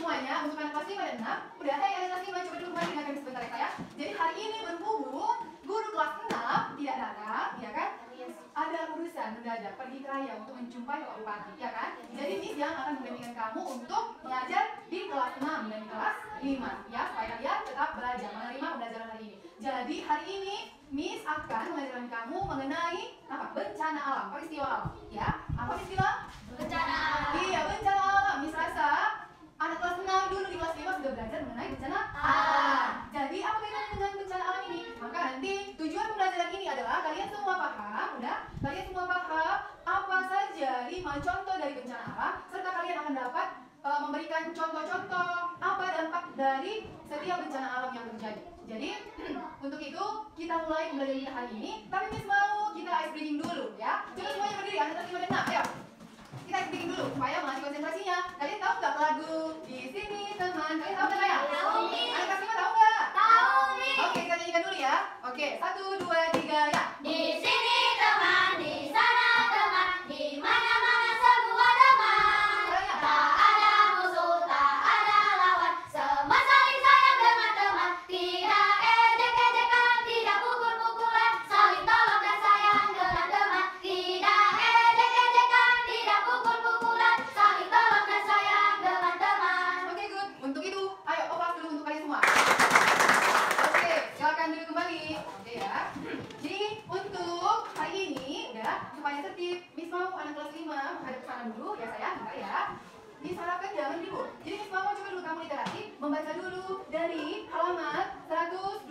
semuanya, untuk anak kelas 5 dan 6. Udah, anak kelas 5 coba dulu kembali dengarkan sebentar ya saya. Jadi hari ini berhubung guru kelas 6 tidak datang, ya kan? Ada urusan mendadak pergi ke raya untuk menjumpai Pak Bupati, ya kan? Jadi Miss yang akan membimbing kamu untuk mengajar di kelas 6 dan kelas 5, ya, supaya kalian tetap belajar, menerima pembelajaran hari ini. Jadi hari ini Miss akan mengajarkan kamu mengenai apa? Bencana alam, peristiwa alam, ya. Apa peristiwa? Bencana alam. Iya, bencana alam. Miss rasa anak kelas 6 dulu di kelas 5 sudah belajar mengenai bencana alam. Jadi apa kaitannya dengan bencana alam ini? Maka nanti tujuan pembelajaran ini adalah kalian semua paham, udah? Kalian semua paham apa saja 5 contoh dari bencana alam, serta kalian akan dapat memberikan contoh-contoh apa dampak dari setiap bencana alam yang terjadi. Jadi untuk itu kita mulai pembelajaran kita hari ini. Tapi Miss mau kita ice breaking dulu, ya. Coba semuanya berdiri, anak kelas 5 dan 6, ayo. Kita ice breaking dulu supaya melatih konsentrasinya. Kalian tahu nggak lagu di sini teman? Kalian tahu nggak saya? Tahu, Miss. Anak kelas 5 tahu nggak? Tahu, Miss. Oke, kita nyanyikan dulu ya. Oke, 1, 2, 3, ya. Di sini teman, di sana teman, di mana-mana semua teman. Tak ada musuh, tak ada lawan, semua saling sayang dengan teman. Tidak ejek-ejekan, tidak pukul-pukulan, saling tolong dan sayang dengan teman. Tidak ejek-ejekan, tidak pukul-pukulan, saling tolong dan sayang dengan teman. Oke, good. Untuk itu, ayo oplak dulu untuk kalian semua. Oke, silakan duduk kembali. Oke ya. Jadi untuk hari ini, udah supaya tertib, Miss mau anak kelas 5 ada ke sana dulu ya sayang, enggak ya? Miss harapkan jangan ribut. Jadi Miss mau coba dulu kamu literasi, membaca dulu dari halaman 126.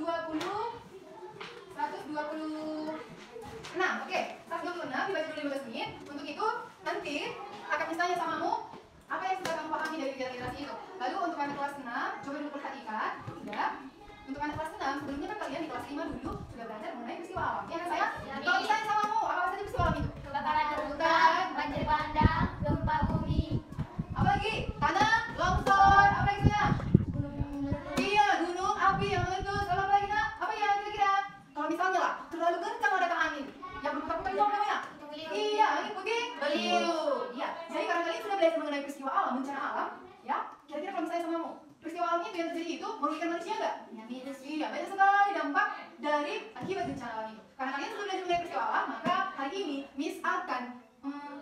Oke, 126 dibaca dulu 15 menit. Untuk itu nanti akan Miss tanya samamu apa yang sudah kamu pahami dari kegiatan literasi itu. Lalu untuk anak kelas 6, coba dulu perhatikan, ya. Untuk anak kelas 6, sebelumnya kan kalian di kelas 5 dulu sudah belajar mengenai peristiwa alam. Ya kan sayang? Kalau misalnya samamu, apa saja peristiwa alam itu? Kebakaran hutan, banjir bandang, gempa bumi, Apa lagi? Tanah, longsor, apa lagi sayang? Iya, gunung, api yang meletus, apa lagi nak? Apa ya kira-kira? Kalau misalnya lah, terlalu kencang mau datang angin, yang berputar-putar itu apa namanya? Iya, angin puting beliung. Iya, jadi karena kalian sudah belajar mengenai peristiwa alam, bencana alam, ya. Kira-kira kalau misalnya samamu, peristiwa alam itu yang terjadi itu merugikan manusia nggak? Iya, banyak sekali dampak dari akibat bencana alam itu. Karena kalian sudah belajar mengenai peristiwa alam, maka hari ini Miss akan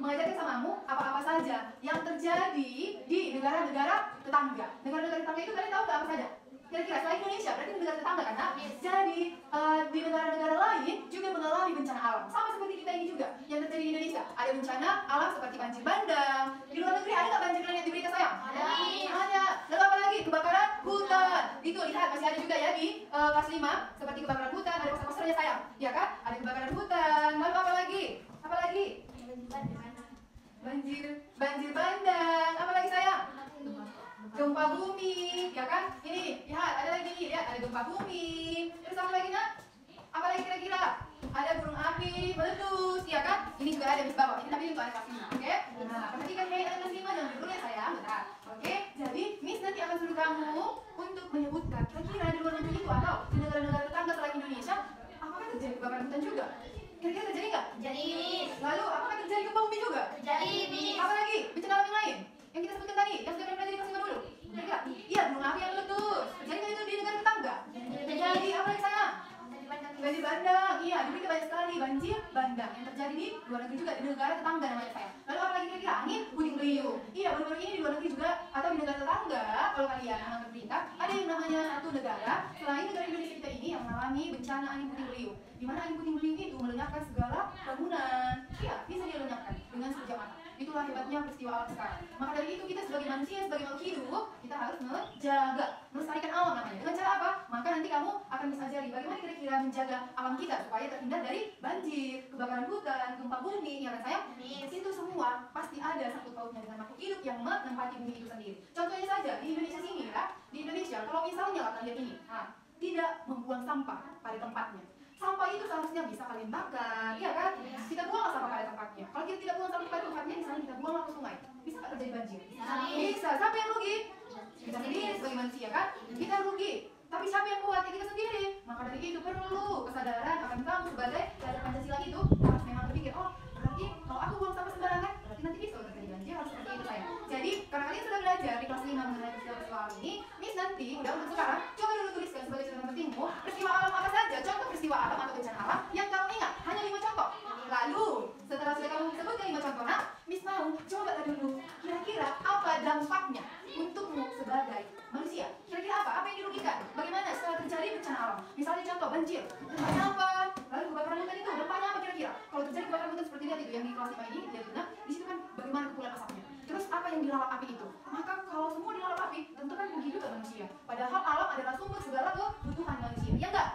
mengajarkan samamu apa-apa saja yang terjadi di negara-negara tetangga. Negara-negara tetangga itu kalian tahu nggak apa saja? Kira-kira selain Indonesia, berarti negara tetangga kan? Nah, jadi di negara-negara lain juga mengalami bencana alam. Sama seperti kita ini juga yang terjadi di Indonesia. Ada bencana alam seperti banjir bandang. Di luar negeri ada nggak banjir kalian lihat di berita sayang? Ada. Lalu apa lagi? Kebakaran hutan. Itu lihat masih ada juga ya di kelas 5 seperti kebakaran hutan. Ada poster-posternya sayang, ya kan? Ada kebakaran hutan. Lalu apa lagi? Apa lagi? Banjir bandang. Apa lagi sayang? Gempa bumi, ya kan? Ini, lihat, ada lagi nih, lihat, ada gempa bumi. Terus apa lagi nak? Apa lagi kira-kira? Ada gunung api meletus, ya kan? Ini juga ada di bawah. Ini tapi untuk anak kelas 5, oke? Nah, perhatikan ya anak kelas 5 jangan dulu ya sayang, bentar. Oke? Jadi Miss nanti akan suruh kamu untuk menyebutkan kira-kira di luar negeri itu atau di negara-negara tetangga selain Indonesia, apakah terjadi kebakaran hutan juga? Kira-kira terjadi nggak? jadi Lalu apakah terjadi gempa bumi juga? jadi Miss. Apa lagi? Bencana alam yang lain? Yang kita sebutkan tadi, yang sudah kalian pelajari kelas 5 dulu. Kira-kira? Iya, gunung api yang meletus. Terjadi nggak itu di negara tetangga? Terjadi. Apa lagi sana? Banjir bandang. Iya, di berita banyak sekali banjir bandang yang terjadi di luar negeri juga, di negara tetangga namanya saya. Lalu apa lagi kira-kira? Angin puting beliung. Iya, baru-baru ini di luar negeri juga atau di negara tetangga, kalau kalian menonton berita, ada yang namanya satu negara selain negara Indonesia kita ini yang mengalami bencana angin puting beliung. Di mana angin puting beliung itu melenyapkan segala bangunan. Iya, bisa dia lenyapkan dengan sekejap mata. Itulah hebatnya peristiwa alam sekarang. Maka dari itu kita sebagai manusia, sebagai makhluk hidup, kita harus menjaga, melestarikan alam namanya. Dengan cara apa? Maka nanti kamu akan bisa ajari bagaimana kira-kira menjaga alam kita supaya terhindar dari banjir, kebakaran hutan, gempa bumi, ya kan sayang? Itu semua pasti ada sangkut pautnya dengan makhluk hidup yang menempati bumi itu sendiri. Contohnya saja di Indonesia sini ya, di Indonesia kalau misalnya lah kalian ini, tidak membuang sampah pada tempatnya. Sampah itu seharusnya bisa kalian bakar, iya kan? Kita buanglah sampah pada tempatnya. Kalau kita tidak buang sampah pada tempatnya, misalnya kita buanglah ke sungai, bisa nggak terjadi banjir? Bisa. Siapa yang rugi? Kita sendiri sebagai manusia kan? Kita rugi. Tapi siapa yang buat? Ya kita sendiri. Maka dari itu perlu kesadaran akan kamu sebagai pelajar Pancasila itu harus memang berpikir, oh berarti kalau aku buang sampah sembarangan, berarti nanti bisa terjadi banjir, harus seperti itu saya. Jadi karena kalian sudah belajar belajar di kelas 5 mengenai peristiwa alam ini, Miss nanti udah untuk sekarang coba dulu tuliskan sebagai catatan pentingmu peristiwa alam apa saja, contoh peristiwa alam atau bencana alam yang kamu ingat, hanya 5 contoh. Lalu setelah sudah kamu sebutkan 5 contoh, nah Miss mau coba dulu kira-kira apa dampaknya untukmu sebagai manusia. Kira-kira apa yang dirugikan? Bagaimana setelah terjadi bencana alam? Misalnya contoh banjir, dampaknya apa? Lalu kebakaran hutan itu dampaknya apa kira-kira? Kalau terjadi kebakaran hutan seperti lihat itu yang di kelas 5 ini, lihat nah di situ kan bagaimana kepulan asapnya. Terus apa yang dilalap api itu? Maka kalau semua dilalap api, tentu kan rugi juga manusia. Padahal alam adalah sumber segala kebutuhan manusia. Ya enggak?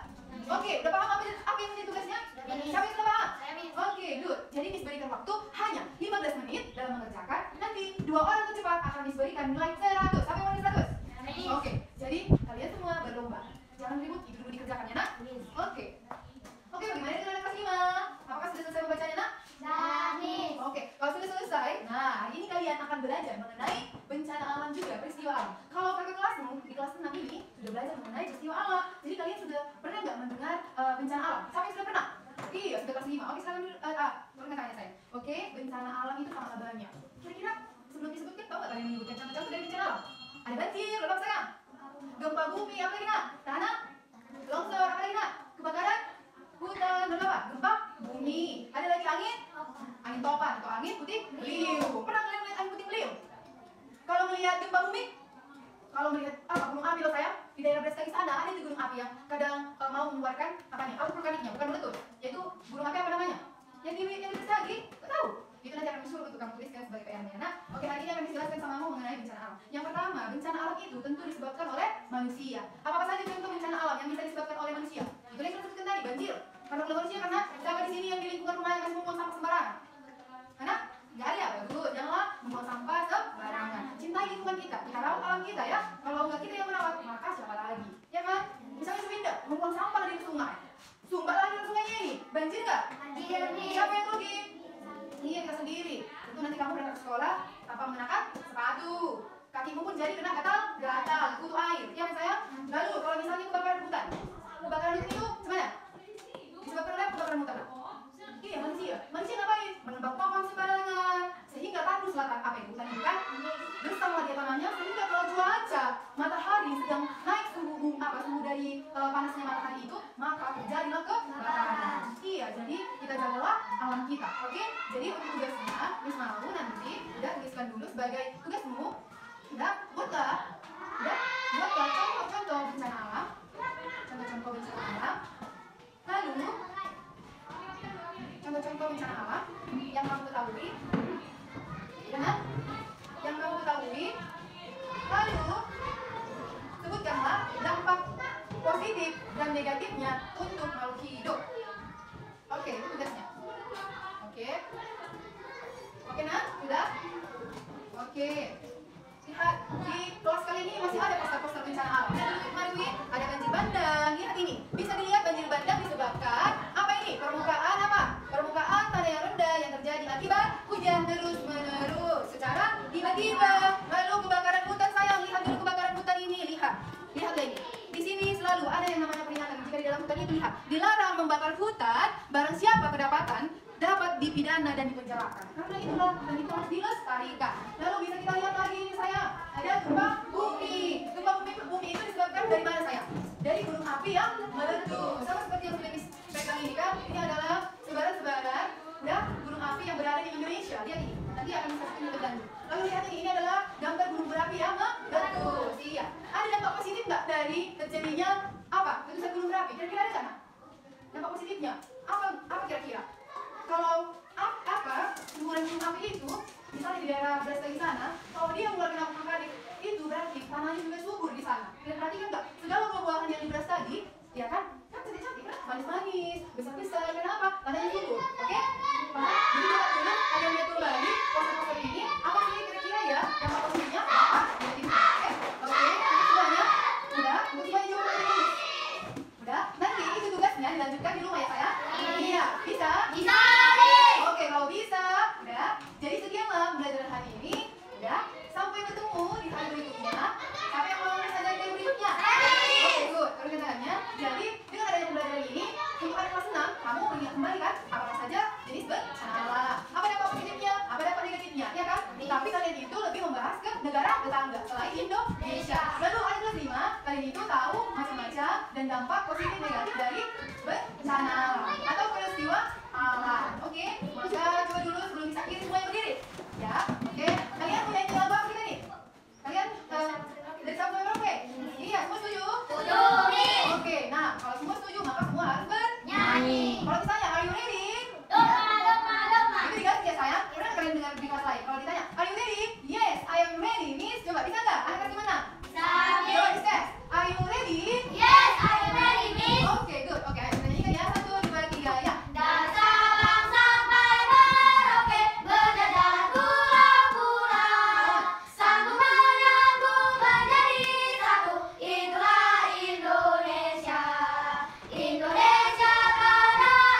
Oke, udah paham apa yang menjadi tugasnya? Siapa yang sudah paham? Oke, good. Jadi Miss berikan waktu hanya 15 menit dalam mengerjakan. Nanti 2 orang tercepat akan Miss berikan nilai 100. Sampai mana 100? Oke, jadi kalian semua berlomba. Jangan ribut, itu dulu dikerjakan ya nak? Oke. Oke, bagaimana dengan anak kelas 5? Apakah sudah selesai membacanya nak? Oke, kalau sudah selesai, nah hari ini kalian akan belajar mengenai bencana alam juga, peristiwa alam. Kalau kakak kelasmu di kelas 6 ini sudah belajar mengenai peristiwa alam, jadi kalian sudah pernah nggak mendengar bencana alam? Siapa yang sudah pernah? Iya, sudah kelas 5. Oke, sekarang dulu, boleh tanya saya. Oke, bencana alam itu sangat banyak. Kira-kira sebelum disebutkan, tahu nggak kalian menyebutkan contoh-contoh dari bencana alam? Ada banjir, lompat sayang. Gempa bumi, apa lagi nak? Tanah, longsor, apa lagi nak? Kebakaran, hutan, dan apa? Gempa bumi. Ada lagi angin topan atau angin puting beliung. Pernah kalian melihat angin puting beliung? Kalau melihat gempa bumi, kalau melihat gunung api loh sayang, di daerah Brastagi sana ada itu gunung api yang kadang mau mengeluarkan apanya? Abu vulkaniknya, bukan meletus. Yaitu gunung api apa namanya? Yang di Brastagi, nggak tahu. Itu nanti akan disuruh untuk kamu tuliskan sebagai PR-nya. Nah, oke, hari ini akan dijelaskan sama kamu mengenai bencana alam. Yang pertama, bencana alam itu tentu disebabkan oleh manusia. Apa saja contoh bencana alam yang bisa disebabkan oleh manusia? Itu yang saya sebutkan tadi, banjir. Karena oleh manusia, karena siapa di sini yang di lingkungan rumah yang masih membuang sampah sembarangan? Karena nggak ada ya, bagus. Janganlah membuang sampah sembarangan. Cintai lingkungan kita, kita rawat alam kita ya. Kalau nggak kita yang merawat, maka siapa lagi? Ya kan? Misalnya Sewinda membuang sampah di sungai, sumbat lagi ke sungainya ini, banjir nggak? Siapa yang rugi? Iya, kita sendiri. Tentu nanti kamu berangkat ke sekolah tanpa mengenakan sepatu. Kakimu pun jadi kena gatal, butuh air. Ya saya. Lalu kalau misalnya kebakaran hutan itu gimana? Disebabkan oleh kebakaran hutan. Iya, manusia ngapain? Menebang pohon sembarangan sehingga tandus latar apa itu? Hutan itu kan gersang dia tanahnya, sehingga kalau cuaca matahari sedang naik suhu dari panasnya matahari itu, maka terjadilah kebakaran. Iya, jadi kita jagalah alam kita. Oke? Jadi untuk tugasnya, Miss mau nanti udah tuliskan dulu sebagai tugasmu. Udah buatlah contoh-contoh bencana alam. Contoh-contoh bencana alam. Lalu contoh-contoh bencana alam yang kamu ketahui, dengan yang kamu ketahui. Lalu sebutkanlah dampak positif dan negatifnya untuk makhluk hidup. Oke, itu tugasnya. Oke, nah, sudah? Oke. Lihat, di kelas kali ini masih ada poster-poster bencana alam. Mari, ada banjir bandang. Lihat ini. Bisa dilihat banjir bandang disebabkan apa ini? Permukaan apa? Permukaan tanah yang rendah yang terjadi akibat hujan terus-menerus secara tiba-tiba. Lalu kebakaran hutan sayang. Lihat dulu kebakaran hutan ini. Lihat lagi. Di sini selalu ada yang namanya peringatan. Jika di dalam hutan itu lihat, dilarang membakar hutan. Barang siapa kedapatan dapat dipidana dan dipenjarakan. Karena itulah dan itu harus dilestarikan. Lalu bisa kita lihat lagi ini sayang, ada gempa bumi. Gempa bumi itu disebabkan dari mana sayang? Dari gunung api yang meletus. Sama seperti yang sudah dipegang ini kan? Ini adalah sebaran-sebaran gunung api yang berada di Indonesia. Lihat ini. Nanti akan bisa lebih lanjut. Lalu lihat ini adalah gambar gunung berapi yang meletus. Iya. Ada dampak positif nggak dari terjadinya letusan gunung berapi? Kira-kira ada nggak? Dampak positifnya apa kira-kira? Kalau hubungan gunung api itu, misalnya di daerah Brastagi sana, kalau dia mengeluarkan abu vulkanik, itu berarti tanahnya juga subur di sana. Dan perhatikan nggak, segala buah-buahan yang di Brastagi, ya kan cantik-cantik kan, manis-manis, besar-besar, kenapa? Tanahnya subur, oke? Jadi coba dulu kalian lihat kembali poster-poster ini, apa sih kira-kira ya yang positifnya? Oke, semuanya, udah, untuk semuanya jawab ini. Udah, nanti itu tugasnya dilanjutkan di rumah ya sayang? Iya, bisa? Oke, kalau bisa, udah. Jadi sekianlah pembelajaran hari ini. Udah, sampai udah selain Indonesia. Lalu ada kelas 5, kalian itu tahu macam-macam dan dampak positif negatif dari bencana atau peristiwa alam. Oke, maka coba dulu sebelum kita akhiri semuanya berdiri. Ya, oke. Kalian punya ide lagu apa kita nih? Kalian dari Sabtu sampai Merauke? Iya, semua setuju? Setuju. Oke, nah kalau semua setuju maka semua harus Nyanyi. Kalau ditanya, are you ready? Doma. Itu diganti ya sayang. Pernah kalian dengar di kelas lain? Kalau ditanya, are you ready? Yes, I am ready. Miss, coba bisa nggak? Anak gimana? Coba dites. Are you ready? Yes, I am ready, Miss. Oke, good. Oke, ayo kita nyanyikan ya. 1, 2, 3, ya. Dari Sabang sampai Merauke berjajar pulau-pulau, sambung menyambung menjadi satu. Itulah Indonesia, Indonesia tanah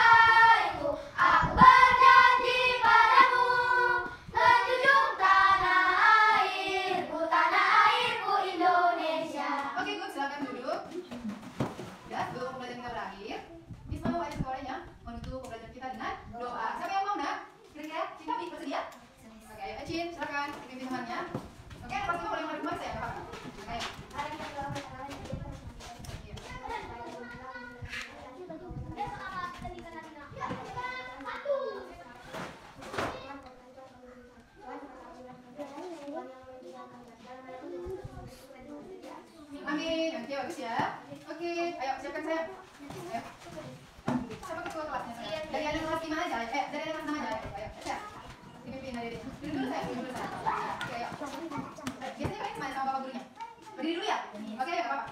airku. Aku berjanji padamu, menjunjung tanah airku Indonesia. Oke, good. Silakan duduk. Ya, sebelum pembelajaran kita berakhir, Miss mau ajak sekolahnya menutup pembelajaran kita dengan doa. Siapa yang mau nak? Kira-kira kita bersedia? Oke, ayo Acin, silakan pimpin temannya. Oke, anak kelas 5 boleh mulai kemana saya? Apa? Ayo. Amin, oke bagus ya. Oke, ayo siapkan saya. Ayo. Siapa ketua kelasnya saya? Dari anak kelas 5 aja. Dari anak kelas 6 aja. Ayo, siap. Dipimpin dari dulu. Duduk dulu saya, duduk dulu saya. Oke, ayo. Biasanya kalian main sama bapak gurunya. Berdiri dulu ya? Oke, ayo, Bapak.